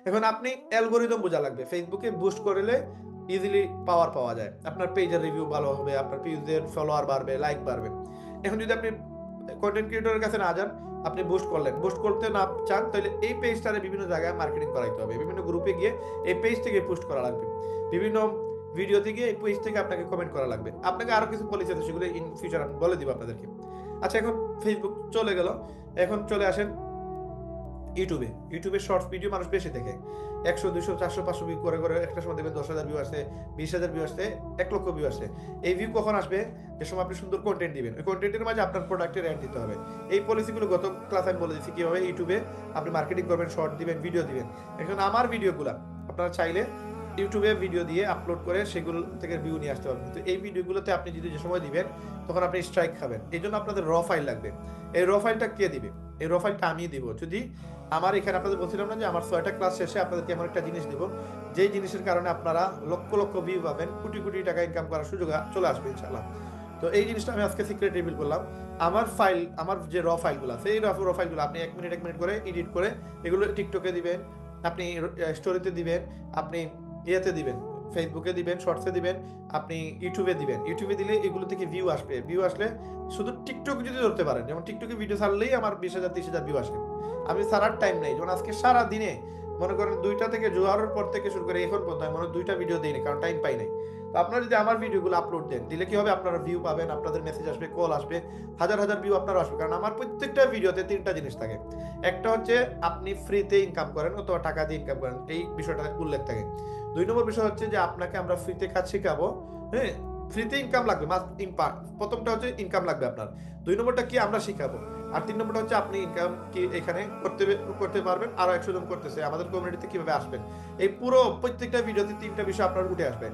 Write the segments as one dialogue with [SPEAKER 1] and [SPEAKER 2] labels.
[SPEAKER 1] এখন আপনি অ্যালগোরিদম বোঝা লাগবে। ফেসবুকে বুস্ট করলে ইজিলি পাওয়া যায়। আপনার পেজের রিভিউ ভালো হবে, আপনার পেজের ফলোয়ার বাড়বে, লাইক বাড়বে। এখন যদি আপনি কন্টেন্ট ক্রিয়েটরের কাছে না যান, আপনি বুস্ট করলেন, বুস্ট করতে না চান, তাহলে এই পেজটারে বিভিন্ন জায়গায় মার্কেটিং করাইতে হবে। বিভিন্ন গ্রুপে গিয়ে এই পেজ থেকে পোস্ট করা লাগবে। বিভিন্ন ভিডিওতে গিয়ে এই পেজ থেকে আপনাকে কমেন্ট করা লাগবে। আপনাকে আরো কিছু পলিসি আছে, সেগুলো ইন ফিউচার আমি বলে দিব আপনাদেরকে। আচ্ছা, এখন ফেসবুক চলে গেল, এখন চলে আসেন ইউটিউবে শর্টস ভিডিও মানুষ বেশি দেখে। 100, 200, 400, 500 ভিউ করে করে একটা সময় দেখবেন 10,000 ভিউ আসছে, 20,000 ভিউ আসছে, 1 লক্ষ ভিউ আসছে। এই ভিউ কখন আসবে? যে সময় আপনি সুন্দর কন্টেন্ট দিবেন। ওই কন্টেন্টের মাঝে আপনার প্রোডাক্টের অ্যাড দিতে হবে। এই পলিসিগুলো গত ক্লাসে আমি বলে দিচ্ছি কিভাবে ইউটিউবে আপনি মার্কেটিং করবেন, শর্ট দিবেন, ভিডিও দিবেন। এখন আমার ভিডিওগুলো আপনারা চাইলে ইউটিউবে ভিডিও দিয়ে আপলোড করে সেগুলো থেকে ভিউ নিয়ে আসতে পারবেন। তো এই ভিডিওগুলোতে আপনি যদি যে সময় দিবেন তখন আপনি স্ট্রাইক খাবেন। এই জন্য আপনাদের র ফাইল লাগবে। এই র ফাইলটা কে দিবে? এই র ফাইলটা আমি দিব। যদি আমার এখানে আপনাদের বলছিলাম না যে আমার 6টা ক্লাস শেষে আপনাদেরকে এমন একটা জিনিস দিব, যেই জিনিসের কারণে আপনারা লক্ষ লক্ষ ভিউ পাবেন, কোটি কোটি টাকা ইনকাম করার সুযোগ চলে আসবে ইনশাআল্লাহ। তো এই জিনিসটা আমি আজকে সিক্রেট রিভিল করলাম। আমার যে র ফাইলগুলো আছে, এই র ফাইলগুলো আপনি 1 মিনিট 1 মিনিট করে এডিট করে এগুলো টিকটকে দিবেন, আপনি স্টোরিতে দিবেন, আপনি ইয়েতে দিবেন, ফেসবুকে দিবেন, শর্টসে দিবেন, আপনি ইউটিউবে দিবেন। ইউটিউবে দিলে এগুলো থেকে ভিউ আসবে। ভিউ আসলে শুধু টিকটক যদি ধরতে পারেন, যেমন টিকটকে ভিডিও ছাড়লেই আমার 20,000 30,000 ভিউ আসে। আমি ছাড়ার টাইম নেই, যেমন আজকে সারা দিনে মনে করেন 2টা থেকে জোয়ারের পর থেকে শুরু করে এখন পর্যন্ত আমি মনে 2টা ভিডিও দিইনি, কারণ টাইম পাই নাই। তো আপনারা যদি আমার ভিডিওগুলো আপলোড দেন, দিলে কি হবে? আপনারা ভিউ পাবেন, আপনাদের মেসেজ আসবে, কল আসবে, হাজার হাজার ভিউ আপনার আসবে। কারণ আমার প্রত্যেকটা ভিডিওতে 3টা জিনিস থাকে। একটা হচ্ছে আপনি ফ্রিতে ইনকাম করেন অথবা টাকা দিয়ে ইনকাম করেন, এই বিষয়টা উল্লেখ থাকে। 2 নম্বর বিষয় হচ্ছে যে আপনাকে আমরা ফ্রিতে কাজ শেখাবো। হ্যাঁ, ফ্রিতে ইনকাম লাগবে, মাস্ট ইম্পাক্ট। প্রথমটা হচ্ছে ইনকাম লাগবে আপনার। 2 নম্বরটা কি? আমরা শিখাবো। আর 3 নম্বরটা হচ্ছে আপনি ইনকাম কি এখানে করতে পারবেন, আরো 100 জন করতেছে, আমাদের কমিউনিটিতে কিভাবে আসবেন। এই পুরো প্রত্যেকটা ভিডিওতে 3টা বিষয় আপনার উঠে আসবে।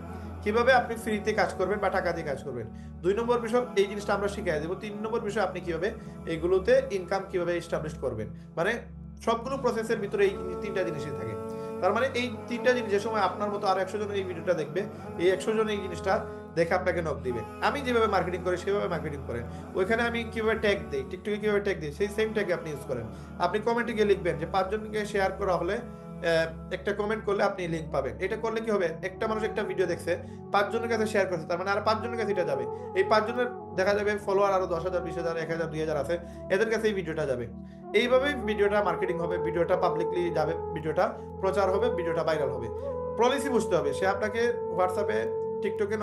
[SPEAKER 1] কিভাবে আপনি ফ্রিতে কাজ করবেন বা টাকা দিয়ে কাজ করবেন। 2 নম্বর বিষয় এই জিনিসটা আমরা শিখিয়ে দেবো। 3 নম্বর বিষয় আপনি কিভাবে এইগুলোতে ইনকাম কিভাবে এস্টাবলিশ করবেন। মানে সবগুলো প্রসেসের ভিতরে এই 3টা জিনিসই থাকে। তার মানে এই 3টা জিনিস যে সময় আপনার মতো আরো 100 জন এই ভিডিওটা দেখবে, এই 100 জন এই জিনিসটা দেখে আপনাকে নক দিবে। আমি যেভাবে মার্কেটিং করি সেভাবে মার্কেটিং করেন। ওইখানে আমি কিভাবে ট্যাগ দেই, টিকটকে কিভাবে ট্যাগ দিই, সেই সেম ট্যাগ আপনি ইউজ করেন। আপনি কমেন্টে গিয়ে লিখবেন যে 5 জনকে শেয়ার করা হলে একটা কমেন্ট করলে আপনি লিংক পাবেন। এটা করলে কি হবে? একটা মানুষ একটা ভিডিও দেখছে, 5 জনের কাছে শেয়ার করছে, তার মানে আর 5 জনের কাছে এটা যাবে। এই 5 জনের দেখা যাবে ফলোয়ার আরো 10,000, 20,000, 1,000, 2,000 আছে, এদের কাছে এই ভিডিওটা যাবে। এইভাবে ভিডিওটা মার্কেটিং হবে, ভিডিওটা পাবলিকলি যাবে, ভিডিওটা প্রচার হবে, ভিডিওটা ভাইরাল হবে। পলিসি বুঝতে হবে। সে আপনাকে হোয়াটসঅ্যাপে টিকটকে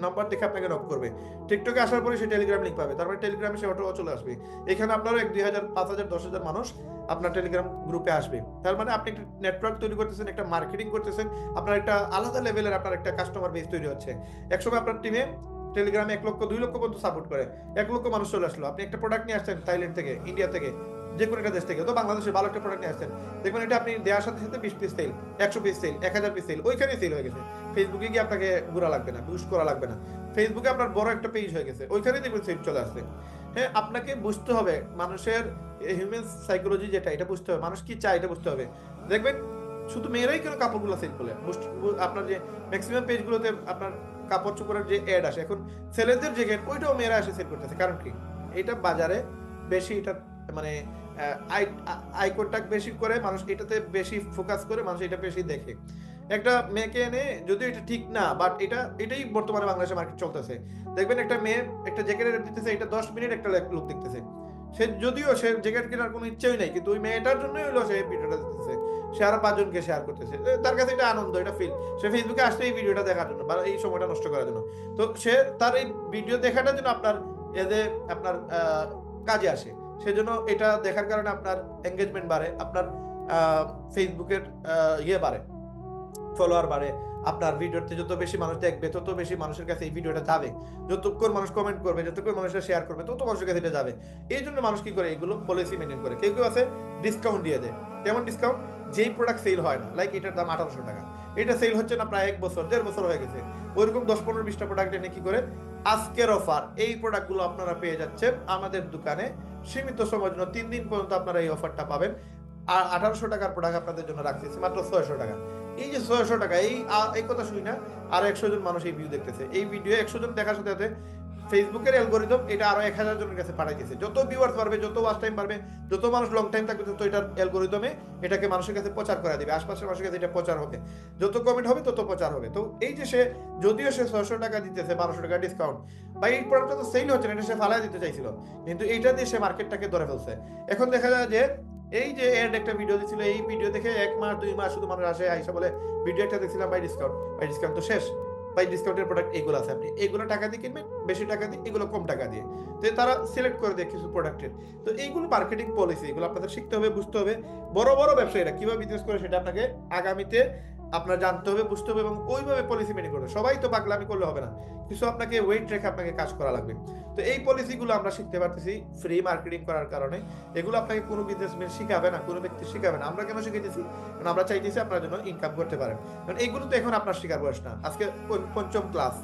[SPEAKER 1] নাম্বার দেখে আপনাকে নক করবে। টিকটকে আসার পরে সে টেলিগ্রাম লিংক পাবে, তারপরে টেলিগ্রামে সে অটো চলে আসবে। এখানে আপনারও 1, 2,000, 5,000, 10,000 মানুষ আপনার টেলিগ্রাম গ্রুপে আসবে। তার মানে আপনি একটা নেটওয়ার্ক তৈরি করতেছেন, একটা মার্কেটিং করতেছেন, আপনার একটা আলাদা লেভেলের আপনার একটা কাস্টমার বেস তৈরি হচ্ছে। একসময় আপনার টিমে টেলিগ্রামে 1 লক্ষ 2 লক্ষ পর্যন্ত সাপোর্ট করে, 1 লক্ষ মানুষ চলে আসলো। আপনি একটা প্রোডাক্ট নিয়ে আসছেন থাইল্যান্ড থেকে, ইন্ডিয়া থেকে, যে কোনো একটা দেশ থেকে, তো বাংলাদেশে ভালো একটা প্রোডাক্ট নিয়ে আসছেন, দেখবেন এটা আপনি দেওয়ার সাথে সাথে 20 piece sale, 100 piece sale, 1,000 piece sale, ওইখানেই সেল হয়ে গেছে। ফেসবুকে গিয়ে আপনাকে ঘোরা লাগবে না, বুস্ট করা লাগবে না। ফেসবুকে আপনার বড় একটা পেজ হয়ে গেছে, ওইখানেই দেখবেন সেল চলে আসছে। হ্যাঁ, আপনাকে বুঝতে হবে মানুষের হিউম্যান সাইকোলজি যেটা, এটা বুঝতে হবে, মানুষ কি চায় এটা বুঝতে হবে। দেখবেন শুধু মেয়েরাই কেন কাপড়গুলো সেল করে, আপনার যে ম্যাক্সিমাম পেজগুলোতে আপনার কাপড় চোপড়ের যে অ্যাড আসে, এখন ছেলেদের যে ওইটাও মেয়েরা এসে সেল করতেছে। কারণ কি? এটা বাজারে বেশি, এটা মানে আই কন্টাক্ট বেশি করে মানুষ, এটাতে বেশি ফোকাস করে মানুষ, এটা বেশি দেখে। একটা মেয়েকে এনে, যদিও এটা ঠিক না, বাট এটাই বর্তমানে বাংলাদেশে মার্কেট চলতেছে। দেখবেন একটা মেয়ে একটা জ্যাকেট দিতেছে, এটা 10 মিনিট একটা লোক দেখতেছে। সে যদিও সে জ্যাকেট কেনার কোনো ইচ্ছেই নাই, কিন্তু ওই মেয়েটার জন্যই হলো সে ভিডিওটা দিতেছে। সে আরো 5 জনকে শেয়ার করতেছে, তার কাছে এটা আনন্দ, এটা ফিল। সে ফেসবুকে আসছে এই ভিডিওটা দেখার জন্য বা এই সময়টা নষ্ট করার জন্য। তো সে তার এই ভিডিও দেখাটার জন্য আপনার এতে আপনার কাজে আসে। সেজন্য এটা দেখার কারণে আপনার এঙ্গেজমেন্ট বাড়ে, আপনার ফেসবুকের ইয়ে বাড়ে, ফলোয়ার বাড়ে। আপনার ভিডিওতে যত বেশি মানুষ দেখবে, তত বেশি মানুষের কাছে এই ভিডিওটা যাবে। যতক্ষণ মানুষ কমেন্ট করবে, যতক্ষণ মানুষরা শেয়ার করবে, তত মানুষের কাছে এটা যাবে। এই জন্য মানুষ কি করে? এগুলো পলিসি মেনটেন করে। কেউ কেউ আছে ডিসকাউন্ট দিয়ে দেয়। কেমন ডিসকাউন্ট? যেই প্রোডাক্ট সেল হয় না, লাইক এটার দাম 1,800 টাকা, এটা সেল হচ্ছে না প্রায় 1 বছর, 1.5 বছর হয়ে গেছে, ওইরকম 10, 15, 20টা প্রোডাক্ট এনে কি করে, আজকের অফার, এই প্রোডাক্টগুলো আপনারা পেয়ে যাচ্ছেন আমাদের দোকানে সীমিত সময়ের জন্য, 3 দিন পর্যন্ত আপনারা এই অফারটা পাবেন। আর 1,800 টাকার প্রোডাক্ট আপনাদের জন্য রাখছি মাত্র 600 টাকা। এই যে 600 টাকা, এই কথা শুনি না আর 100 জন মানুষ এই ভিডিও দেখতেছে। এই ভিডিও 100 জন দেখার সাথে সাথে ফেসবুকের অ্যালগরিদম এটা আরো 1000 জনের কাছে পাঠাই দিয়েছে। যত ভিউয়ার্স বাড়বে, যত ওয়াচ টাইম বাড়বে, যত মানুষ লং টাইম থাকবে, তত এটার অ্যালগরিদমে এটাকে মানুষের কাছে প্রচার করা দিবে, আশপাশের মানুষের কাছে এটা প্রচার হবে, যত কমেন্ট হবে তত প্রচার হবে। তো এই যে সে যদিও সে 600 টাকা দিতেছে, 1200 টাকা ডিসকাউন্ট, বা এই প্রোডাক্টটা তো সেল হচ্ছে না, এটা সে ফালাই দিতে চাইছিল, কিন্তু এইটা দিয়ে সে মার্কেটটাকে ধরে ফেলছে। এখন দেখা যায় যে এই যে এর একটা ভিডিও দিছিল, এই ভিডিও দেখে 1 মাস 2 মাস শুধু মানুষ আসে, আইসা বলে ভিডিও একটা দেখছিলাম বাই ডিসকাউন্ট তো শেষ, বাই ডিসকাউন্টের প্রোডাক্ট এইগুলো আছে, আপনি এইগুলো টাকা দিয়ে কিনবেন, বেশি টাকা দিয়ে, এগুলো কম টাকা দিয়ে। তো তারা সিলেক্ট করে দেয় কিছু প্রোডাক্টের। তো এইগুলো মার্কেটিং পলিসি, এগুলো আপনাদের শিখতে হবে, বুঝতে হবে। বড় বড় ব্যবসায়ীরা কিভাবে বিজনেস করে সেটা আপনাকে আগামীতে আপনার জানতে হবে, বুঝতে হবে, এবং ওইভাবে পলিসি মেনে করবে। সবাই তো পাগলামি করলে হবে না, কিছু আপনাকে ওয়েট রেখে আপনাকে কাজ করা লাগবে। তো এই পলিসিগুলো আমরা শিখতে পারতেছি ফ্রি মার্কেটিং করার কারণে। এগুলো আপনাকে কোনো বিজনেসম্যান শিখাবে না, কোনো ব্যক্তি শিখাবে না। আমরা কেন শিখাইতেছি? কারণ আমরা চাইতেছি আপনার জন্য ইনকাম করতে পারেন। কারণ এইগুলো তো এখন আপনার শেখার বয়স না, আজকে 5ম ক্লাস,